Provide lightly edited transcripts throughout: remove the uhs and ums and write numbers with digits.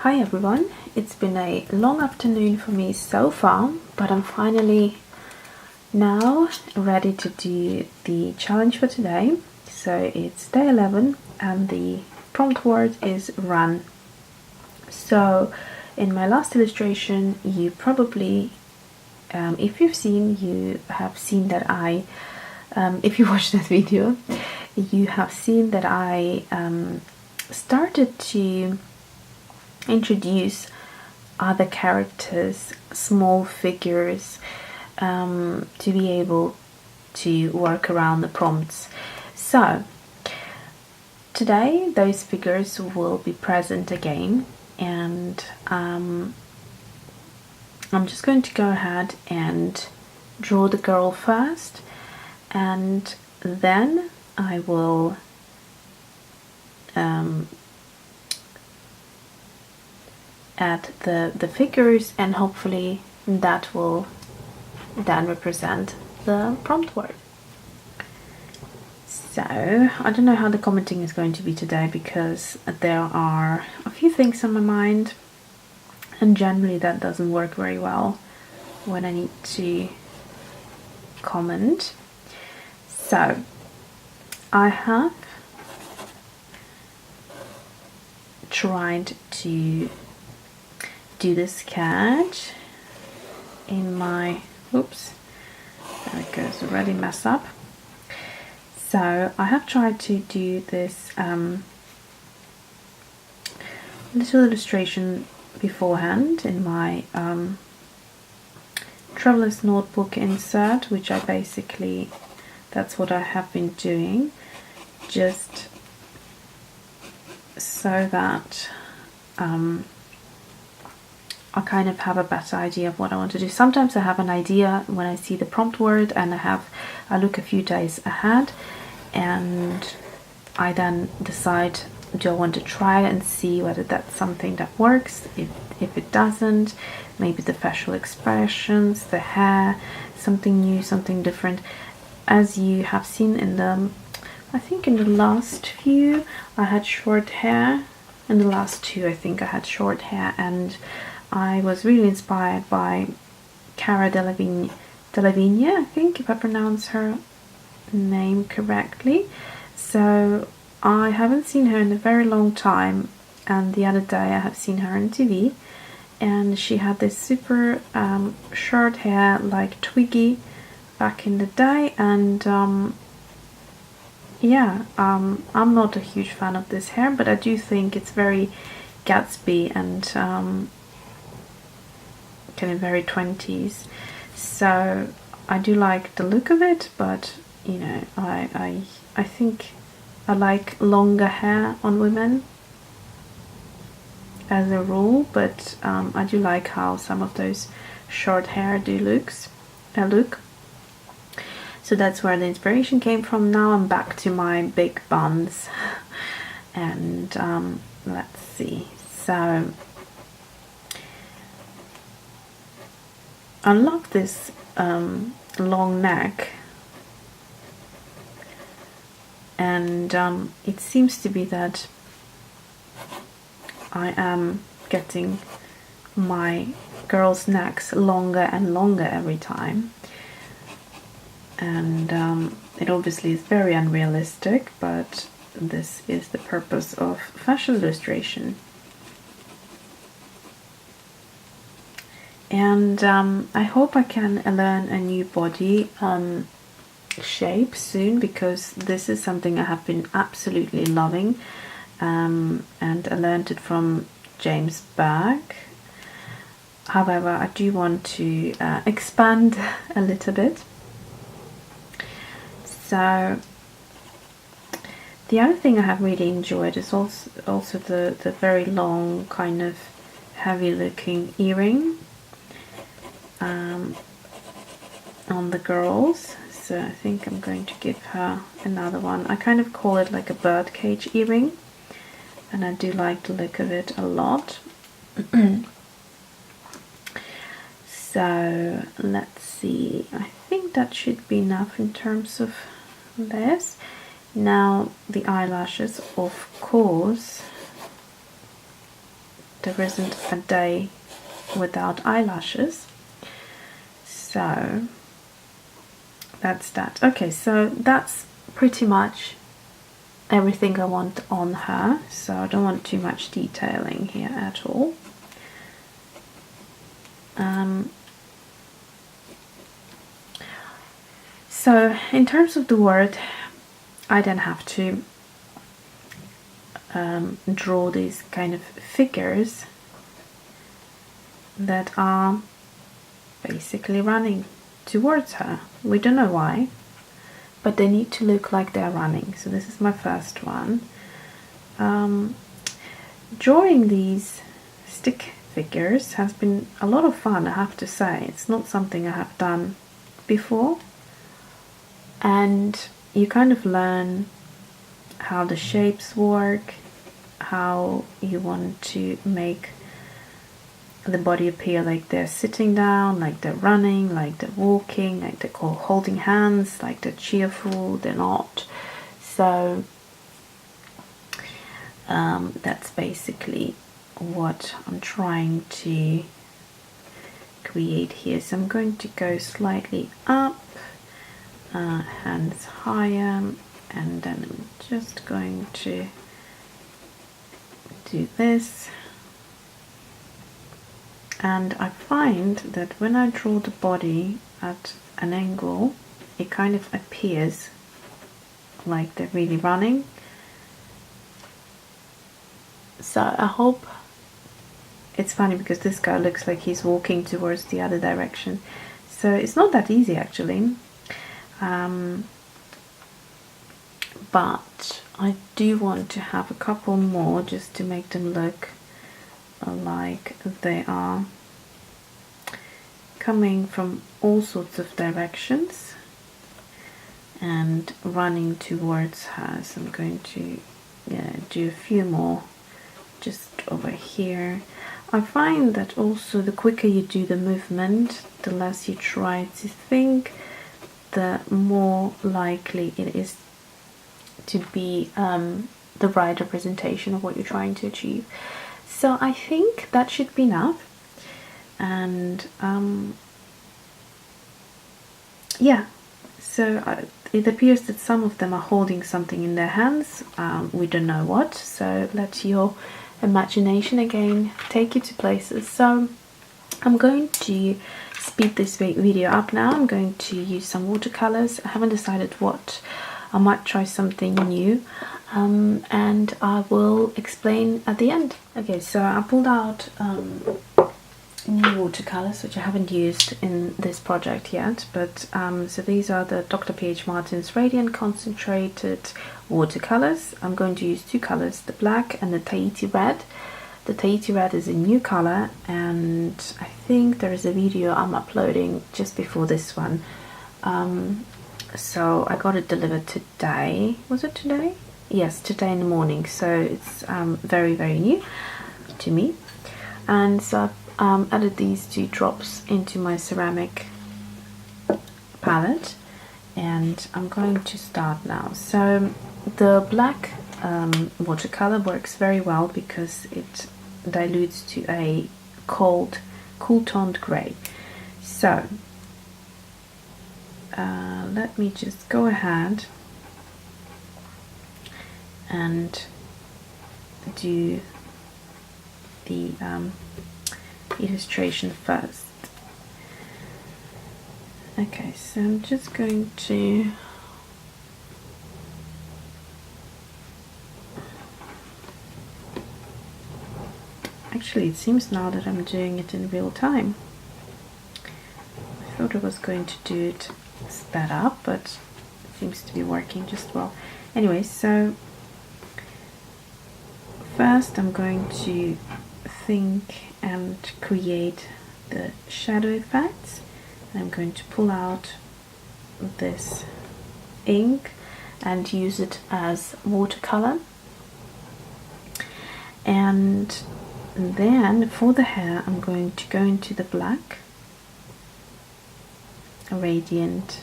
Hi everyone, it's been a long afternoon for me so far, but I'm finally now ready to do the challenge for today. So it's day 11 and the prompt word is run. So in my last illustration you probably, if you have seen that if you watched that video, you have seen that I started to introduce other characters, small figures, to be able to work around the prompts. So today those figures will be present again, and I'm just going to go ahead and draw the girl first, and then I will add the figures, and hopefully that will then represent the prompt word. So I don't know how the commenting is going to be today, because there are a few things on my mind, and generally that doesn't work very well when I need to comment. So I have tried to do the sketch in my, oops, there it goes, already mess up. So I have tried to do this little illustration beforehand in my traveler's notebook insert, which I basically, that's what I have been doing, just so that I kind of have a better idea of what I want to do. Sometimes I have an idea when I see the prompt word, and I look a few days ahead, and I then decide, do I want to try and see whether that's something that works. If it doesn't, maybe the facial expressions, the hair, something new, something different. As you have seen in the, I think in the last few I had short hair, in the last two I think I had short hair, and I was really inspired by Cara Delevingne, I think, if I pronounce her name correctly. So I haven't seen her in a very long time, and the other day I have seen her on TV, and she had this super short hair like Twiggy back in the day, and I'm not a huge fan of this hair, but I do think it's very Gatsby and kind of very 20s, so I do like the look of it. But you know, I think I like longer hair on women as a rule, but I do like how some of those short hair do look. So that's where the inspiration came from. Now I'm back to my big buns, and let's see. So I love this long neck, and it seems to be that I am getting my girls' necks longer and longer every time, and it obviously is very unrealistic, but this is the purpose of fashion illustration. And I hope I can learn a new body shape soon, because this is something I have been absolutely loving, and I learned it from James Berg. However, I do want to expand a little bit. So the other thing I have really enjoyed is also the very long, kind of heavy looking earring on the girls. So I think I'm going to give her another one. I kind of call it like a birdcage earring, and I do like the look of it a lot. So let's see, I think that should be enough in terms of this. Now the eyelashes, of course, there isn't a day without eyelashes. So that's that. Okay, so that's pretty much everything I want on her, so I don't want too much detailing here at all. So in terms of the word, I then have to draw these kind of figures that are basically running towards her. We don't know why, but they need to look like they're running. So this is my first one. Drawing these stick figures has been a lot of fun, I have to say. It's not something I have done before, and you kind of learn how the shapes work, how you want to make the body appear like they're sitting down, like they're running, like they're walking, like they're holding hands, like they're cheerful, they're not. So that's basically what I'm trying to create here. So I'm going to go slightly up, hands higher, and then I'm just going to do this. And I find that when I draw the body at an angle, it kind of appears like they're really running. So I hope it's funny, because this guy looks like he's walking towards the other direction. So it's not that easy actually. But I do want to have a couple more just to make them look like they are coming from all sorts of directions and running towards her. So I'm going to do a few more just over here. I find that also the quicker you do the movement, the less you try to think, the more likely it is to be the right representation of what you're trying to achieve. So I think that should be enough. And yeah, so it appears that some of them are holding something in their hands. We don't know what, so let your imagination again take you to places. So I'm going to speed this video up now. I'm going to use some watercolors. I haven't decided what. I might try something new, and I will explain at the end. Okay, so I pulled out new watercolors, which I haven't used in this project yet, but so these are the Dr. P.H. Martin's Radiant Concentrated watercolors. I'm going to use two colors, the black and the Tahiti red. The Tahiti red is a new color, and I think there is a video I'm uploading just before this one. So I got it delivered today. Was it today? Yes, today in the morning. So it's very, very new to me. And so I've added these two drops into my ceramic palette, and I'm going to start now. So the black watercolor works very well because it dilutes to a cool toned gray. So let me just go ahead and do the illustration first. Okay, so I'm just going to actually, it seems now that I'm doing it in real time. I thought I was going to do it sped up, but it seems to be working just well. Anyway, so first I'm going to think and create the shadow effects. I'm going to pull out this ink and use it as watercolor. And then for the hair, I'm going to go into the black, Radiant,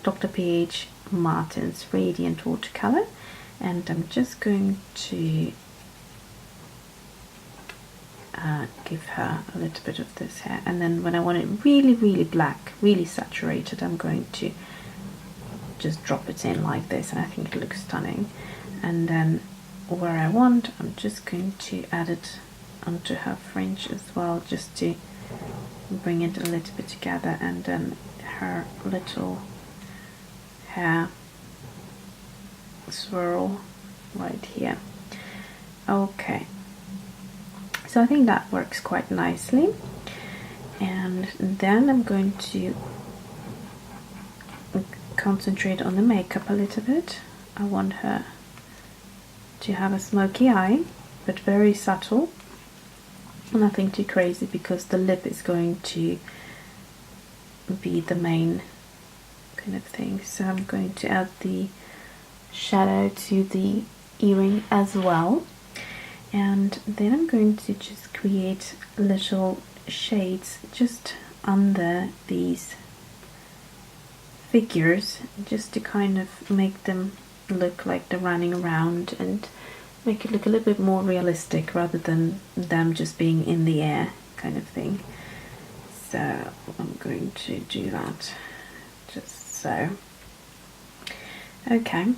Dr. P.H. Martin's Radiant watercolor, and I'm just going to give her a little bit of this hair. And then when I want it really, really black, really saturated, I'm going to just drop it in like this, and I think it looks stunning. And then where I want, I'm just going to add it onto her fringe as well, just to bring it a little bit together, and then her little hair swirl right here. Okay, so I think that works quite nicely. And then I'm going to concentrate on the makeup a little bit. I want her to have a smoky eye, but very subtle, nothing too crazy, because the lip is going to be the main kind of thing. So I'm going to add the shadow to the earring as well, and then I'm going to just create little shades just under these figures, just to kind of make them look like they're running around and make it look a little bit more realistic, rather than them just being in the air kind of thing. So I'm going to do that just so. Okay,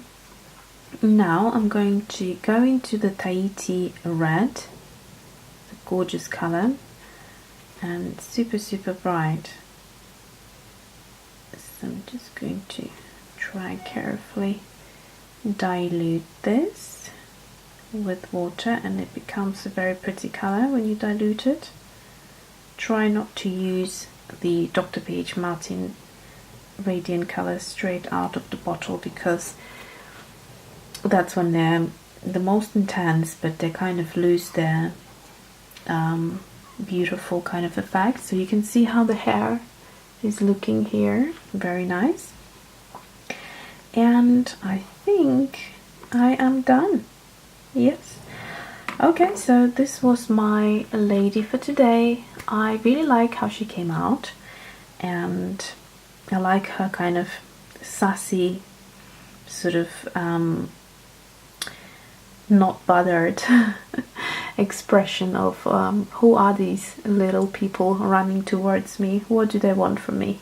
now I'm going to go into the Tahiti red, the gorgeous color, and super bright. So I'm just going to try carefully dilute this with water, and it becomes a very pretty color when you dilute it. Try not to use the Dr. P.H. Martin Radiant color straight out of the bottle, because that's when they're the most intense, but they kind of lose their beautiful kind of effect. So you can see how the hair is looking here, very nice. And I think I am done. Yes. Okay, so this was my lady for today. I really like how she came out, and I like her kind of sassy, sort of not bothered expression of who are these little people running towards me, what do they want from me.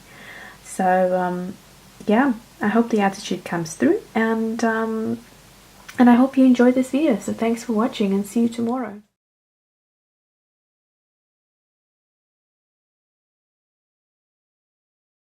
So yeah, I hope the attitude comes through, and I hope you enjoyed this video. So thanks for watching, and see you tomorrow.